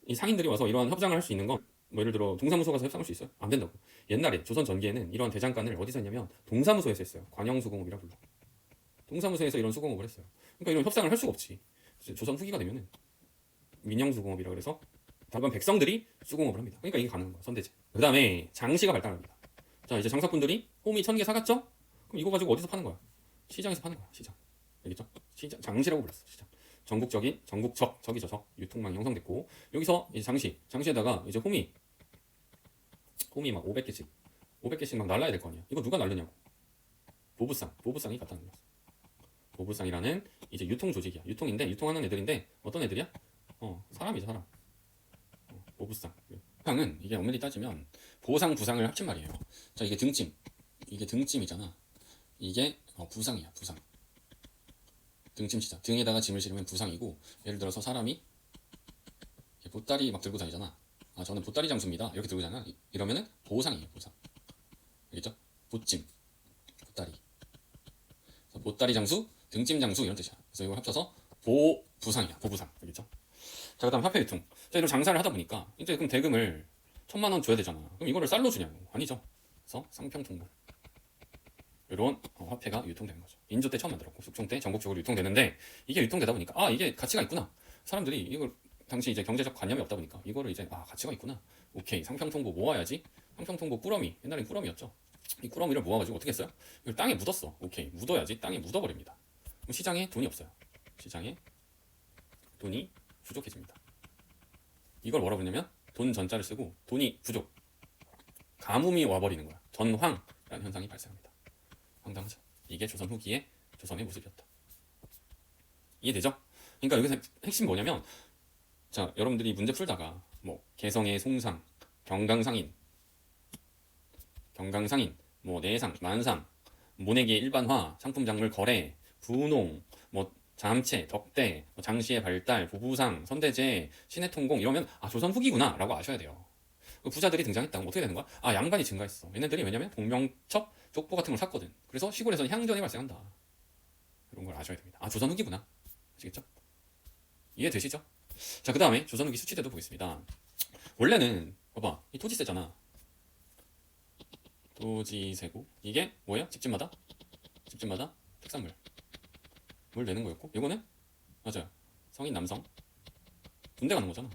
이 상인들이 와서 이러한 협상을 할 수 있는 건 뭐 예를 들어 동사무소 가서 협상할 수 있어요? 안 된다고. 옛날에 조선 전기에는 이러한 대장간을 어디서 했냐면 동사무소에서 했어요. 관영수공업이라 불러. 동사무소에서 이런 수공업을 했어요. 그러니까 이런 협상을 할 수가 없지. 조선 후기가 되면은 민영수공업이라 그래서 다만 백성들이 수공업을 합니다. 그러니까 이게 가능한 거야. 선대제. 그 다음에 장시가 발달합니다. 자, 이제 장사꾼들이 호미 1,000개 사갔죠? 그럼 이거 가지고 어디서 파는 거야? 시장에서 파는 거야. 시장. 알겠죠? 시장, 장시라고 불렀어. 시장. 전국적, 저기죠, 유통망이 형성됐고, 여기서 이제 장시에다가 이제 호미 막 500개씩 막 날라야 될 거 아니야. 이거 누가 날르냐고. 보부상이 갖다 날렸어. 보부상이라는 이제 유통 조직이야. 유통하는 애들인데, 어떤 애들이야? 사람이죠, 사람. 보부상. 상은 이게 엄밀히 따지면 보상, 부상을 합친 말이에요. 자, 이게 등짐이잖아. 이게 부상이야, 부상. 등짐시자. 등에다가 짐을 실으면 부상이고, 예를 들어서 사람이 보따리 막 들고 다니잖아. 아, 저는 보따리 장수입니다. 이렇게 들고 다니잖아. 이러면은 보상이에요, 보상. 알겠죠? 보찜, 보따리. 보따리 장수, 등짐 장수 이런 뜻이야. 그래서 이걸 합쳐서 보부상이야, 보부상. 알겠죠? 자, 그다음 화폐 유통. 자, 이런 장사를 하다 보니까 이제 그럼 대금을 1,000만 원 줘야 되잖아. 그럼 이거를 쌀로 주냐고? 아니죠. 그래서 상평통보. 이런 화폐가 유통되는 거죠. 인조 때 처음 만들었고 숙종 때 전국적으로 유통되는데 이게 유통되다 보니까 아, 이게 가치가 있구나. 사람들이 이걸 당시 이제 경제적 관념이 없다 보니까 이거를 이제 가치가 있구나. 오케이, 상평통보 모아야지. 상평통보 꾸러미, 옛날엔 꾸러미였죠. 이 꾸러미를 모아가지고 어떻게 했어요? 이걸 땅에 묻었어. 오케이, 묻어야지. 땅에 묻어버립니다. 그럼 시장에 돈이 없어요. 시장에 돈이 부족해집니다. 이걸 뭐라 부르냐면 돈 전자를 쓰고 돈이 부족, 가뭄이 와버리는 거야. 전황이라는 현상이 발생합니다. 황당하죠. 이게 조선 후기의 조선의 모습이었다. 이해되죠? 그러니까 여기서 핵심 뭐냐면, 자, 여러분들이 문제 풀다가 뭐 개성의 송상, 경강상인, 뭐 내상, 만상, 모내기의 일반화, 상품작물 거래, 분홍, 뭐 잠체, 덕대, 뭐 장시의 발달, 보부상, 선대제, 신해통공 이러면 조선 후기구나 라고 아셔야 돼요. 부자들이 등장했다. 그럼 어떻게 되는 거야? 양반이 증가했어. 얘네들이 왜냐면 동명첩, 족보 같은 걸 샀거든. 그래서 시골에서는 향전이 발생한다. 이런 걸 아셔야 됩니다. 조선 후기구나. 아시겠죠? 이해되시죠? 자, 그 다음에 조선 후기 수치대도 보겠습니다. 원래는 봐봐, 이 토지세잖아. 토지세고 이게 뭐예요? 집집마다 특산물 물 내는 거였고, 이거는 맞아요, 성인 남성 군대 가는 거잖아.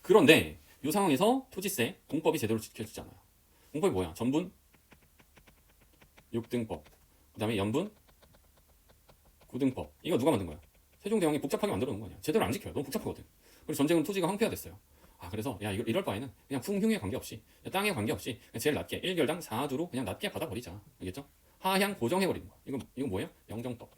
그런데 이 상황에서 토지세 공법이 제대로 지켜지지 않아요. 공법이 뭐야? 전분 6등법, 그 다음에 연분 9등법. 이거 누가 만든 거야? 세종대왕이 복잡하게 만들어 놓은 거 아니야. 제대로 안 지켜요. 너무 복잡하거든. 그리고 전쟁은 토지가 황폐화됐어요. 그래서 이럴 바에는 그냥 풍흉에 관계없이, 땅에 관계없이 제일 낮게 1결당 4두로 그냥 낮게 받아버리자. 알겠죠? 하향 고정해버리는 거야. 이거 뭐예요? 영정법.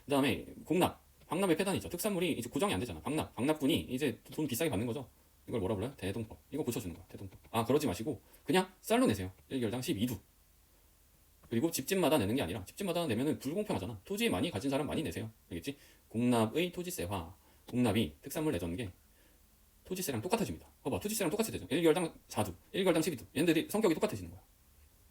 그 다음에 공납, 박납의 폐단이죠. 특산물이 이제 고정이 안 되잖아. 박납분이 이제 돈 비싸게 받는 거죠. 이걸 뭐라 불러요? 대동법. 이거 고쳐주는 거야. 대동법. 그러지 마시고 그냥 쌀로 내세요. 1결당 12두. 그리고 집집마다 내는 게 아니라 집집마다 내면은 불공평하잖아. 토지 많이 가진 사람 많이 내세요. 알겠지? 공납의 토지세화. 공납이 특산물 내주는 게 토지세랑 똑같아집니다. 봐봐, 토지세랑 똑같이 되죠. 1개월당 4두, 1개월당 12두. 얘네들이 성격이 똑같아지는 거야.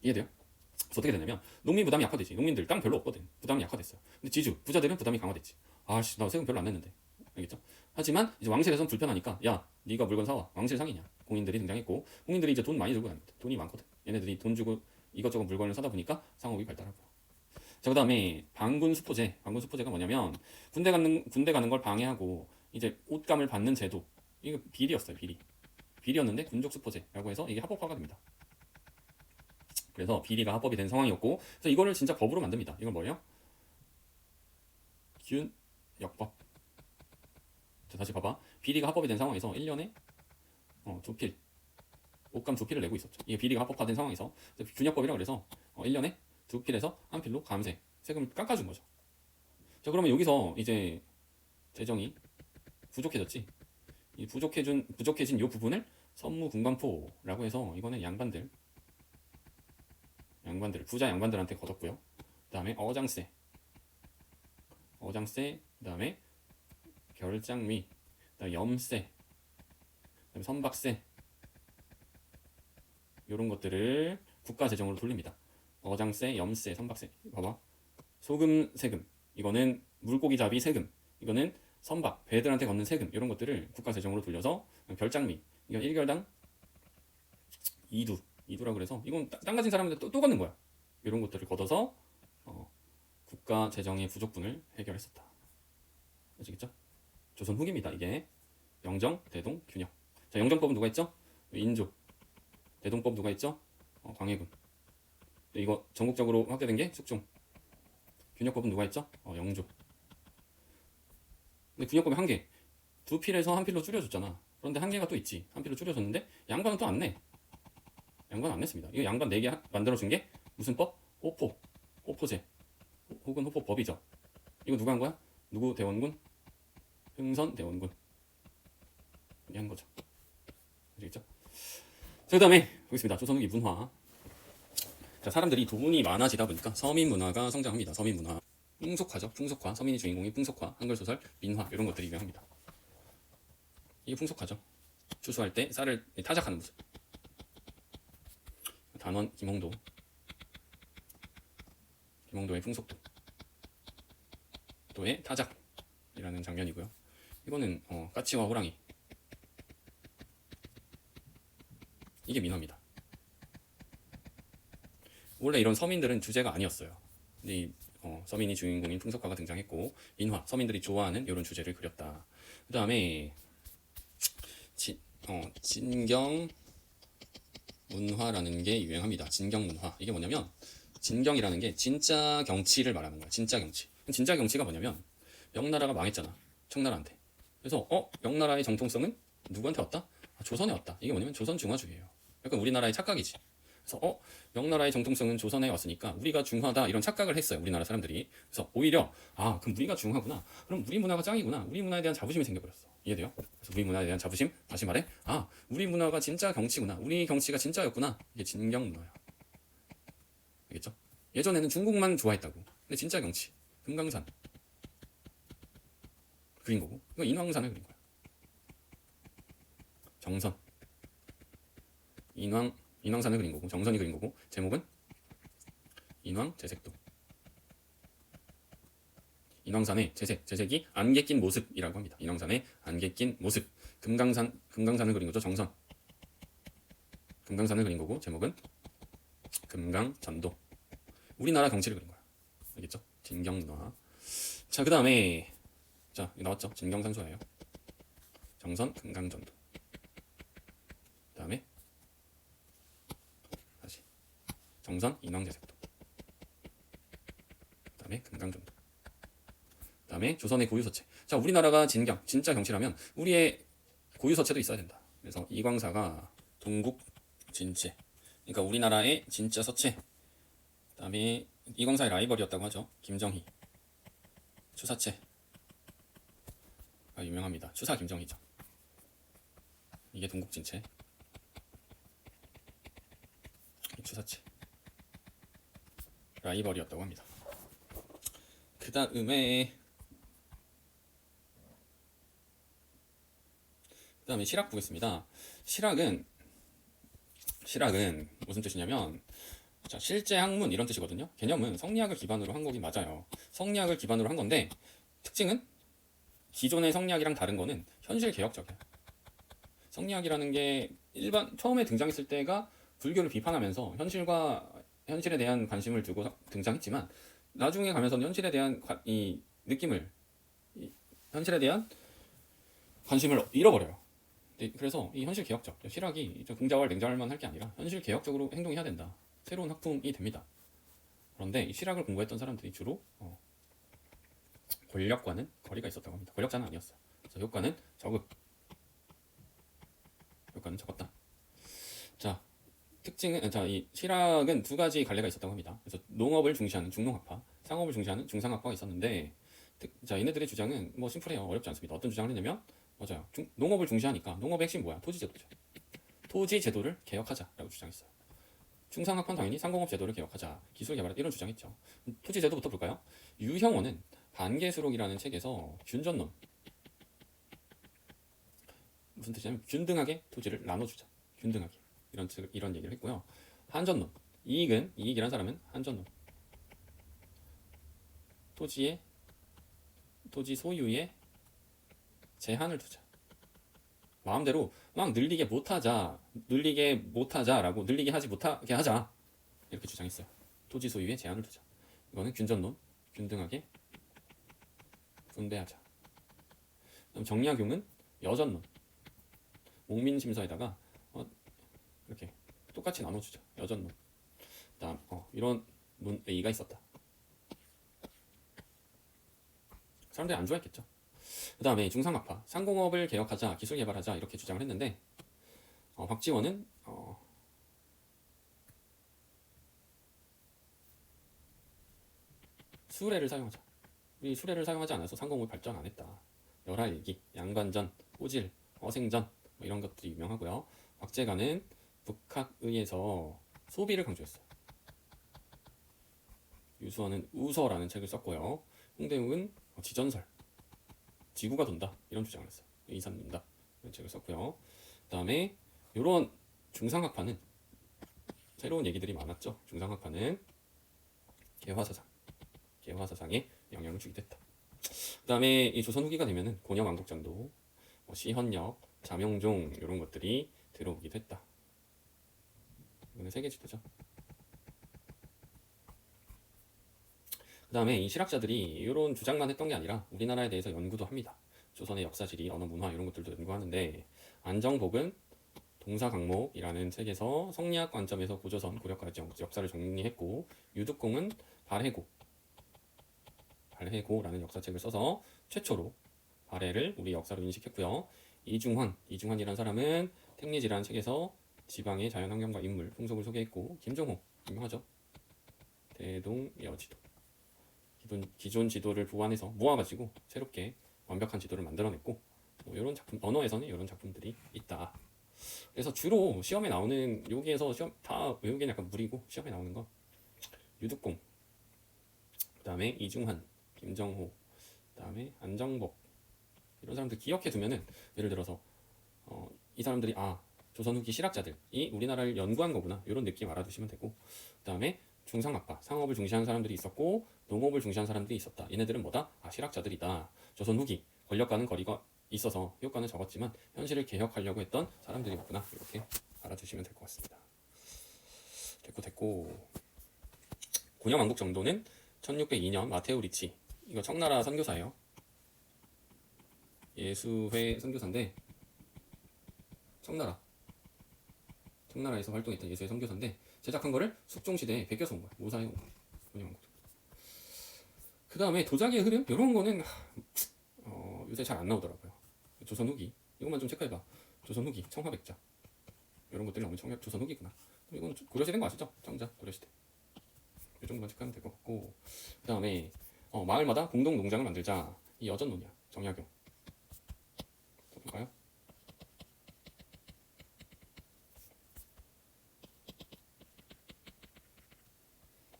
이해돼요? 그래서 어떻게 되냐면 농민 부담이 약화되지. 농민들 땅 별로 없거든. 부담이 약화됐어요. 근데 지주, 부자들은 부담이 강화됐지. 아씨, 나 세금 별로 안 냈는데. 알겠죠? 하지만 이제 왕실에서는 불편하니까 야, 네가 물건 사와. 왕실 상이냐? 공인들이 등장했고 공인들이 이제 돈 많이 들고 다닙니다. 돈이 많거든. 얘네들이 돈 주고 이것저것 물건을 사다 보니까 상업이 발달하고요. 자, 그다음에 방군 수포제. 방군 수포제가 뭐냐면 군대 가는 걸 방해하고 이제 옷감을 받는 제도. 이거 비리였어요. 비리였는데 군족 수포제라고 해서 이게 합법화가 됩니다. 그래서 비리가 합법이 된 상황이었고, 그래서 이거를 진짜 법으로 만듭니다. 이건 뭐예요? 균역법. 자, 다시 봐봐. 비리가 합법이 된 상황에서 1년에 두 필, 옷감 두 필을 내고 있었죠. 이게 비리가 합법화된 상황에서 균역법이라 그래서 1년에 두 필에서 한 필로 감세, 세금을 깎아준 거죠. 자, 그러면 여기서 이제 재정이 부족해졌지. 이 부족해진 이 부분을 선무궁방포라고 해서 이거는 부자 양반들한테 걷었고요. 그다음에 어장세, 그다음에 결장미, 그다음에 염세, 그다음에 선박세 이런 것들을 국가 재정으로 돌립니다. 어장세, 염세, 선박세. 봐봐. 소금 세금, 이거는 물고기 잡이 세금, 이거는 선박, 배들한테 걷는 세금 이런 것들을 국가 재정으로 돌려서 별장미, 이건 1개월당 2두라고 그래서 이건 땅 가진 사람한테 또 걷는 거야. 이런 것들을 걷어서 국가 재정의 부족분을 해결했었다. 아시겠죠? 조선 후기입니다. 이게 영정, 대동, 균역. 자, 영정법은 누가 했죠? 인조. 대동법 누가 했죠? 광해군. 이거 전국적으로 확대된 게 숙종. 균역법은 누가 했죠? 영조. 근데 균역법이 한계. 두 필에서 한 필로 줄여줬잖아. 그런데 한계가 또 있지. 한 필로 줄여줬는데 양반은 또 안 내. 양반 안 냈습니다. 이거 양반 4개 만들어준 게 무슨 법? 호포제. 혹은 호포법이죠. 이거 누가 한 거야? 누구 대원군? 흥선 대원군. 이게 한 거죠. 아시겠죠? 자, 그 다음에 보겠습니다. 조선 후기 문화. 자, 사람들이 돈이 많아지다 보니까 서민 문화가 성장합니다. 서민 문화. 풍속화죠. 풍속화. 서민이 주인공인 풍속화. 한글 소설, 민화 이런 것들이 유행합니다. 이게 풍속화죠. 추수할 때 쌀을 타작하는 모습. 단원 김홍도의 풍속도. 도의 타작이라는 장면이고요. 이거는 까치와 호랑이. 이게 민화입니다. 원래 이런 서민들은 주제가 아니었어요. 근데 이 서민이 주인공인 풍속화가 등장했고 민화, 서민들이 좋아하는 이런 주제를 그렸다. 그 다음에 진경 문화라는 게 유행합니다. 진경 문화. 이게 뭐냐면 진경이라는 게 진짜 경치를 말하는 거야. 진짜 경치. 진짜 경치가 뭐냐면 명나라가 망했잖아. 청나라한테. 그래서 명나라의 정통성은 누구한테 왔다? 조선에 왔다. 이게 뭐냐면 조선 중화주의예요. 약간 우리나라의 착각이지. 그래서 명나라의 정통성은 조선에 왔으니까 우리가 중화다 이런 착각을 했어요. 우리나라 사람들이. 그래서 오히려 그럼 우리가 중화구나. 그럼 우리 문화가 짱이구나. 우리 문화에 대한 자부심이 생겨버렸어. 이해돼요? 그래서 우리 문화에 대한 자부심, 다시 말해 우리 문화가 진짜 경치구나. 우리 경치가 진짜였구나. 이게 진경 문화야. 알겠죠? 예전에는 중국만 좋아했다고. 근데 진짜 경치, 금강산 그린 거고, 이거 인왕산을 그린 거야. 정선, 인왕산을 그린 거고, 정선이 그린 거고, 제목은 인왕 제색도. 인왕산의 제색이 안개 낀 모습이라고 합니다. 인왕산의 안개 낀 모습. 금강산을 그린 거죠. 정선. 금강산을 그린 거고, 제목은 금강전도. 우리나라 경치를 그린 거야. 알겠죠? 진경문화. 자, 그 다음에 나왔죠? 진경산수화예요. 정선, 금강전도. 그 다음에 다시 정선, 인왕제색도. 그 다음에 금강전도. 그 다음에 조선의 고유서체. 자, 우리나라가 진짜 경치라면 우리의 고유서체도 있어야 된다. 그래서 이광사가 동국진체. 그러니까 우리나라의 진짜 서체. 그 다음에 이광사의 라이벌이었다고 하죠. 김정희. 추사체가 유명합니다. 추사 김정희죠. 이게 동국진체. 추사체. 라이벌이었다고 합니다. 그 다음에 실학 보겠습니다. 실학은 무슨 뜻이냐면, 자, 실제 학문 이런 뜻이거든요. 개념은 성리학을 기반으로 한 거긴 맞아요. 성리학을 기반으로 한 건데, 특징은 기존의 성리학이랑 다른 거는 현실 개혁적이야. 성리학이라는 게 처음에 등장했을 때가 불교를 비판하면서 현실에 대한 관심을 두고 등장했지만, 나중에 가면서는 현실에 대한 이 느낌을, 현실에 대한 관심을 잃어버려요. 그래서 이 현실 개혁적, 실학이 긍자활 냉자활만 할 게 아니라 현실 개혁적으로 행동해야 된다. 새로운 학풍이 됩니다. 그런데 이 실학을 공부했던 사람들이 주로 권력과는 거리가 있었다고 합니다. 권력자는 아니었어요. 그래서 효과는 적었다. 자, 이 실학은 두 가지 갈래가 있었다고 합니다. 그래서 농업을 중시하는 중농학파, 상업을 중시하는 중상학파가 있었는데, 자, 얘네들의 주장은 뭐 심플해요. 어렵지 않습니다. 어떤 주장을 했냐면, 맞아요. 농업을 중시하니까 농업의 핵심 뭐야? 토지제도죠. 토지제도를 개혁하자라고 주장했어요. 중상학파는 당연히 상공업 제도를 개혁하자, 기술 개발하자 이런 주장했죠. 토지제도부터 볼까요? 유형원은 반개수록이라는 책에서 균전론, 무슨 뜻이냐면 균등하게 토지를 나눠주자, 균등하게 이런 얘기를 했고요. 한전론, 이익이란 사람은 한전론, 토지 소유에 제한을 두자. 마음대로 막 늘리게 하지 못하게 하자. 이렇게 주장했어요. 토지 소유에 제한을 두자. 이거는 균전론, 균등하게 분배하자. 그럼 정약용은 여전론, 목민심서에다가 이렇게 똑같이 나눠주자. 여전론. 그다음 이런 논의가 있었다. 사람들이 안 좋아했겠죠. 그 다음에 중상학파, 상공업을 개혁하자, 기술 개발하자 이렇게 주장을 했는데, 박지원은 수레를 사용하자. 우리 수레를 사용하지 않아서 상공업을 발전 안 했다. 열할일기, 양관전, 호질, 어생전 뭐 이런 것들이 유명하고요. 박재관은 북학의에서 소비를 강조했어요. 유수원은 우서라는 책을 썼고요. 홍대욱은 지전설, 지구가 돈다 이런 주장을 했어요. 이산 논다 이런 책을 썼고요. 그 다음에 이런 중상학파는 새로운 얘기들이 많았죠. 중상학파는 개화사상에 영향을 주기도 했다. 그 다음에 이 조선 후기가 되면은 곤영왕국전도, 시헌역, 자명종 이런 것들이 들어오기도 했다. 이거는 세계지도죠. 그 다음에 이 실학자들이 이런 주장만 했던 게 아니라 우리나라에 대해서 연구도 합니다. 조선의 역사지리, 언어, 문화 이런 것들도 연구하는데, 안정복은 동사강목이라는 책에서 성리학 관점에서 고조선, 고려까지 역사를 정리했고, 유득공은 발해고라는 역사책을 써서 최초로 발해를 우리 역사로 인식했고요. 이중환이라는 사람은 택리지라는 책에서 지방의 자연환경과 인물, 풍속을 소개했고, 김종호 유명하죠. 대동여지도, 기존 지도를 보완해서 모아가지고 새롭게 완벽한 지도를 만들어냈고, 이런 작품, 언어에서는 이런 작품들이 있다. 그래서 주로 시험에 나오는, 여기에서 다 외우기는 약간 무리고, 시험에 나오는 거 유득공, 그 다음에 이중환, 김정호, 그 다음에 안정복 이런 사람들 기억해 두면은, 예를 들어서 이 사람들이 조선 후기 실학자들이 우리나라를 연구한 거구나 이런 느낌 알아두시면 되고, 그 다음에 중상학파, 상업을 중시하는 사람들이 있었고 농업을 중시하는 사람들이 있었다. 얘네들은 뭐다? 실학자들이다. 조선 후기 권력과는 거리가 있어서 효과는 적었지만 현실을 개혁하려고 했던 사람들이었구나. 이렇게 알아두시면 될 것 같습니다. 됐고 곤영왕국 정도는 1602년 마테오 리치, 이거 청나라 선교사예요. 예수회 선교사인데, 청나라에서 활동했던 예수회 선교사인데 제작한 거를 숙종시대에 베껴서 온 거야. 모사해 온 거야. 곤영왕국. 그 다음에 도자기의 흐름? 이런 거는 요새 잘 안 나오더라고요. 조선 후기 이것만 좀 체크해봐. 조선 후기 청화백자 이런 것들이 나오면 조선 후기구나. 이건 고려시대인 거 아시죠? 청자 고려시대. 이 정도만 체크하면 될 것 같고, 그 다음에 마을마다 공동 농장을 만들자. 이 여전론이야. 정약용. 볼까요?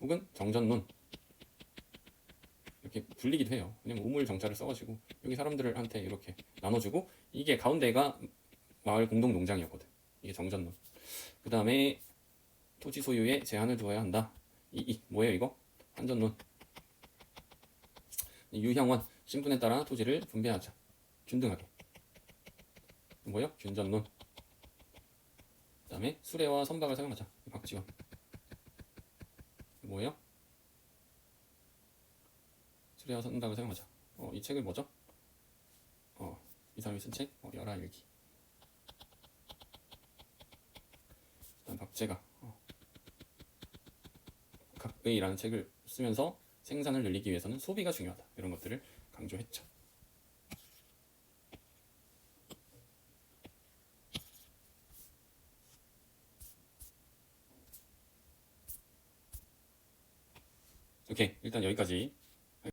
혹은 정전론 이렇게 불리기도 해요. 왜냐면 우물 정자를 써가지고 여기 사람들한테 이렇게 나눠주고 이게 가운데가 마을 공동 농장이었거든. 이게 정전론. 그 다음에 토지 소유에 제한을 두어야 한다. 뭐예요 이거? 한전론. 유형원 신분에 따라 토지를 분배하자. 균등하게. 뭐예요? 균전론. 그 다음에 수레와 선박을 사용하자. 박지원. 뭐예요? 수레와 선박을 사용하자. 이 책을 뭐죠? 이 사람이 쓴 책? 열하일기. 그다음 박제가 각의라는 책을 쓰면서 생산을 늘리기 위해서는 소비가 중요하다. 이런 것들을 강조했죠. 오케이, 일단 여기까지